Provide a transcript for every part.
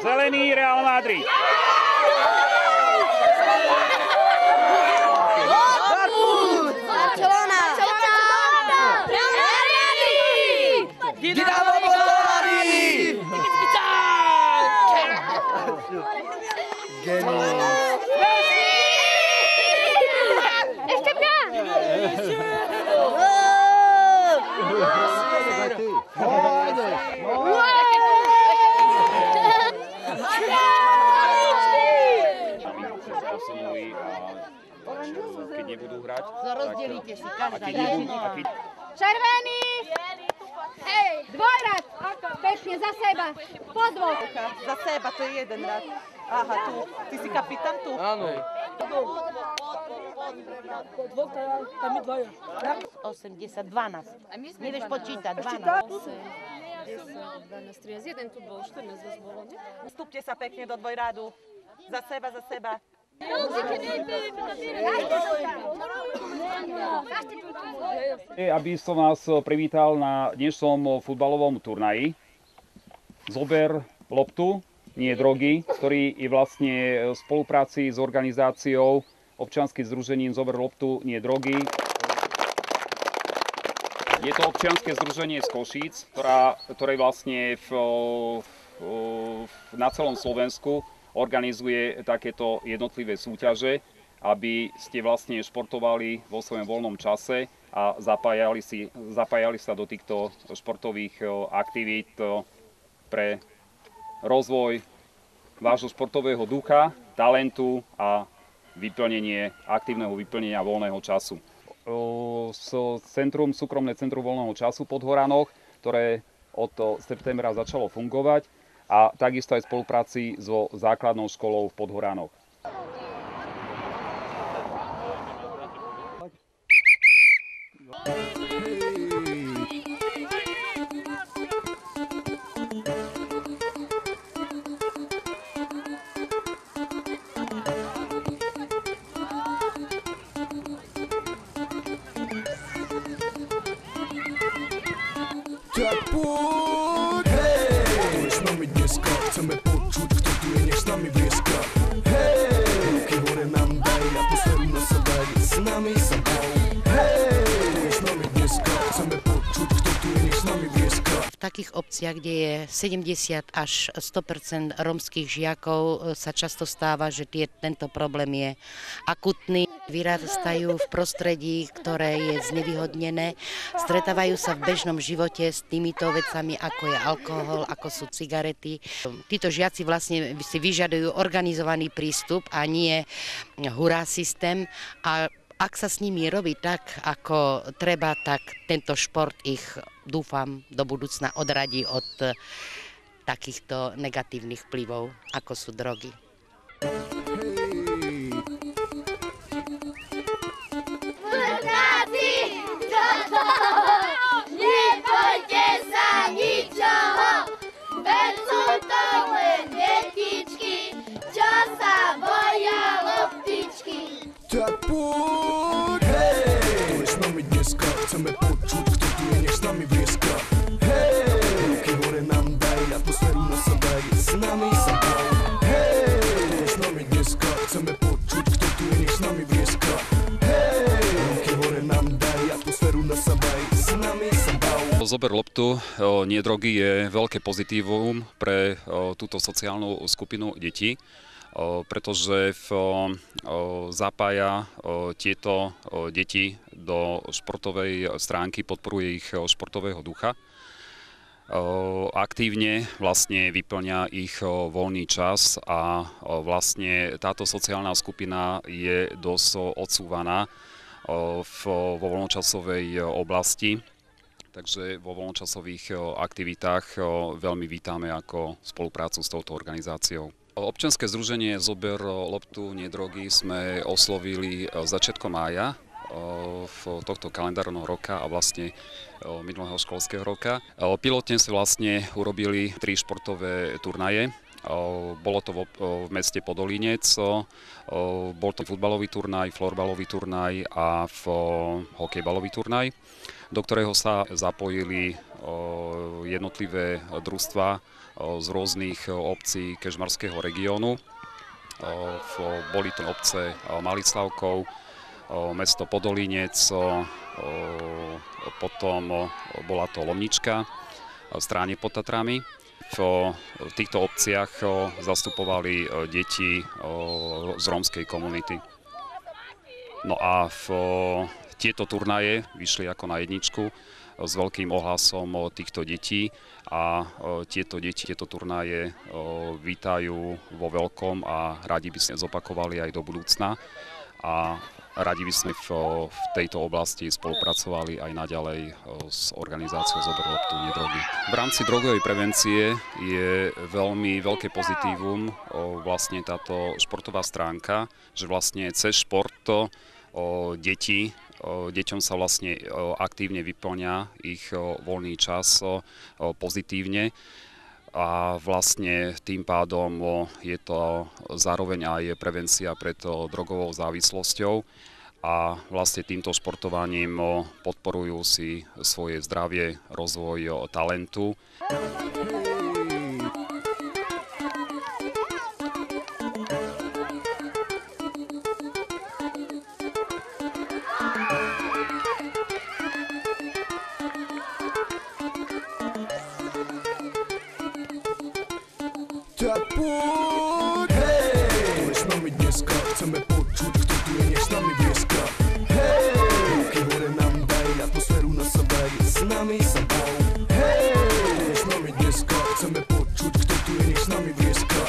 Zelený Real Madrid. Keď nebudú hrať, rozdelíte si každá. Červený! Hej, dvojrad! Pekne, za seba. Po dvoch. Za seba, to je jeden rad. Aha, tu. Ty si kapitán tu? Áno. Po dvoch, tam je dvaja. 80, 12. Nevieš počítať, 12. 10, 12, 13, 1 tu bol, 14 vás bolo, ne? Vstúpte sa pekne do dvojradu. Za seba, za seba. Aby som vás privítal na dnešnom futbalovom turnaji. Zober loptu, nie drogy, ktorý je vlastne v spolupráci s organizáciou občianskym združením Zober loptu, nie drogy. Je to občianske združenie z Košíc, ktoré vlastne na celom Slovensku organizuje takéto jednotlivé súťaže, aby ste vlastne športovali vo svojom voľnom čase a zapájali sa do týchto športových aktivít pre rozvoj vášho športového ducha, talentu a aktívneho vyplnenia voľného času. Súkromné centrum voľného času v Podhoranoch, ktoré od septembra začalo fungovať, a takisto aj v spolupráci so základnou školou v Podhoranoch. Chceme počuť, kto tu je, nech s nami vrieska. Hej, ruky hore nám daj, atmosféru na sa daj, s nami sa bol. Hej, tu je s nami dneska, chceme počuť, kto tu je, nech s nami vrieska. V takých obciach, kde je 70 až 100% rómskych žiakov, sa často stáva, že tento problém je akutný. Vyrastajú v prostredí, ktoré je znevýhodnené, stretávajú sa v bežnom živote s týmito vecami, ako je alkohol, ako sú cigarety. Títo žiaci vlastne si vyžadujú organizovaný prístup a nie hurá systém. A ak sa s nimi robí tak, ako treba, tak tento šport ich, dúfam, do budúcna odradí od takýchto negatívnych vplyvov, ako sú drogy. Nebojte sa ničoho, veď sú to len detičky, čo sa boja loptičky. Tak poď, hej, tu je s nami dneska, chceme počuť, kto tu je, nech s nami vrieska. Hej, ruky hore nám daj, atmosféru na sa daj, s nami sa bol. Hej, tu je s nami dneska, chceme počuť, kto tu je, nech s nami vrieska. Hej, ruky hore nám daj, atmosféru na sa daj, s nami sa bol. Zober loptu, nie drogy je veľké pozitívum pre túto sociálnu skupinu detí, pretože zapája tieto deti do športovej stránky, podporuje ich športového ducha. Aktívne vlastne vyplňa ich voľný čas a vlastne táto sociálna skupina je dosť odsúvaná vo voľnočasovej oblasti. Takže vo voľnočasových aktivitách veľmi vítame ako spoluprácu s touto organizáciou. Občianske združenie Zober loptu, nie drogy sme oslovili začiatkom mája tohto kalendárneho roka a vlastne minulého školského roka. Pilotne si vlastne urobili 3 športové turnaje. Bolo to v meste Podolínec, bol to futbalový turnaj, florbalový turnaj a hokejbalový turnaj, do ktorého sa zapojili jednotlivé družstvá z rôznych obcí kežmarského regiónu. Boli to obce Malislavkov, mesto Podolínec, potom bola to Lomnička v Stráne pod Tatrami. V týchto obciach zastupovali deti z rómskej komunity. No a tieto turnaje vyšli ako na jedničku s veľkým ohlasom týchto detí a tieto turnaje vítajú vo veľkom a radi by sme zopakovali aj do budúcna a radi by sme v tejto oblasti spolupracovali aj naďalej s organizáciou Zober loptu, nedrogy. V rámci drogovej prevencie je veľmi veľké pozitívum vlastne táto športová stránka, že vlastne cez šport deťom sa vlastne aktívne vyplňa ich voľný čas pozitívne a vlastne tým pádom je to zároveň aj prevencia pred drogovou závislosťou a vlastne týmto športovaním podporujú si svoje zdravie, rozvoj talentu. Tak poď, hej, s nami dneska, chceme počuť, kto tu je, nech s nami blieska. Hej, ruky hore nám daj, atmosféru nasadaj, s nami sa bav. Hej, s nami dneska, chceme počuť, kto tu je, nech s nami blieska.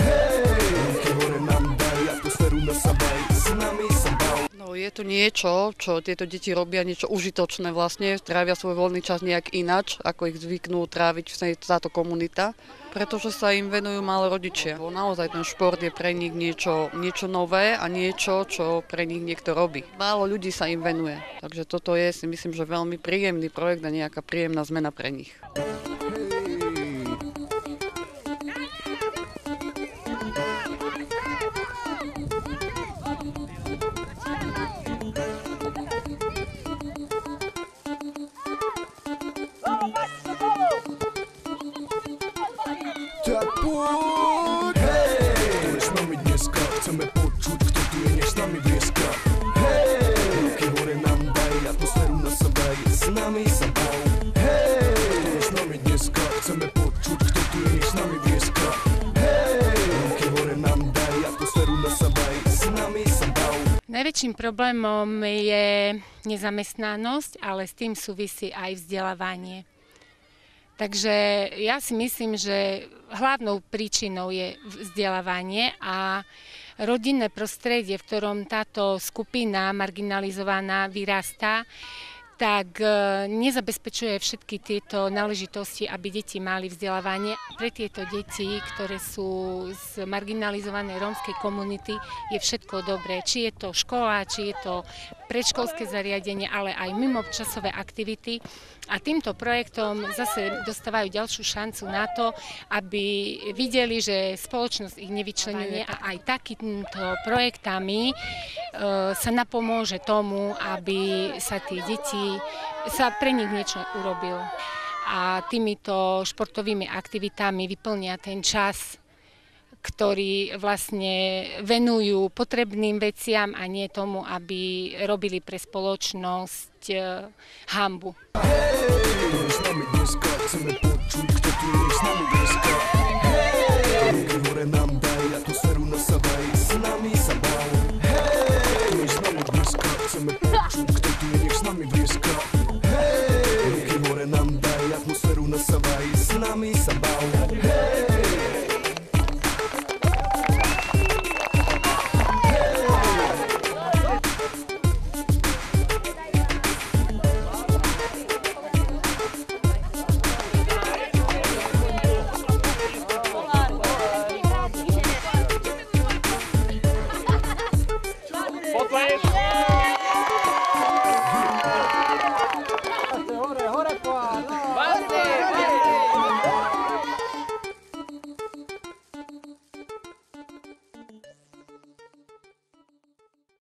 Hej, ruky hore nám daj, atmosféru nasadaj, s nami sa bav. No je to niečo, čo tieto deti robia, niečo užitočné vlastne, trávia svoj voľný čas nejak inač, ako ich zvyknú tráviť táto komunita, pretože sa im venujú malé rodičia. Naozaj ten šport je pre nich niečo nové a niečo, čo pre nich niekto robí. Málo ľudí sa im venuje, takže toto je, si myslím, že veľmi príjemný projekt a nejaká príjemná zmena pre nich. Tak poď, hej, s nami dneska, chceme počuť, kto tu je, nech s nami blieska. Hej, ruky hore nám daj, atmosféru nasadaj, s nami sa bav. Hej, s nami dneska, chceme počuť, kto tu je, nech s nami blieska. Hej, ruky hore nám daj, atmosféru nasadaj, s nami sa bav. Najväčším problémom je nezamestnanosť, ale s tým súvisí aj vzdelávanie. Takže ja si myslím, že hlavnou príčinou je vzdelávanie a rodinné prostredie, v ktorom táto skupina marginalizovaná vyrastá, tak nezabezpečuje všetky tieto náležitosti, aby deti mali vzdelávanie. Pre tieto deti, ktoré sú z marginalizovanej rómskej komunity, je všetko dobré. Či je to škola, či je to predškolské zariadenie, ale aj mimočasové aktivity. A týmto projektom zase dostávajú ďalšiu šancu na to, aby videli, že spoločnosť ich nevyčleňuje a aj takýmito projektami sa napomôže tomu, aby sa tie deti, sa pre nich niečo urobil. A týmito športovými aktivitami vyplnia ten čas, ktorí vlastne venujú potrebným veciam a nie tomu, aby robili pre spoločnosť hanbu. Hej, s nami dneska, chceme počuť, kto tu je, s nami blieska. Hej, ruky hore nám daj, atmosféru nasadaj, s nami sa bav. Hej, s nami dneska, chceme počuť, kto tu je, nech s nami blieska. Hej, ruky hore nám daj, atmosféru nasadaj, s nami sa bav. Hej. Potlesk!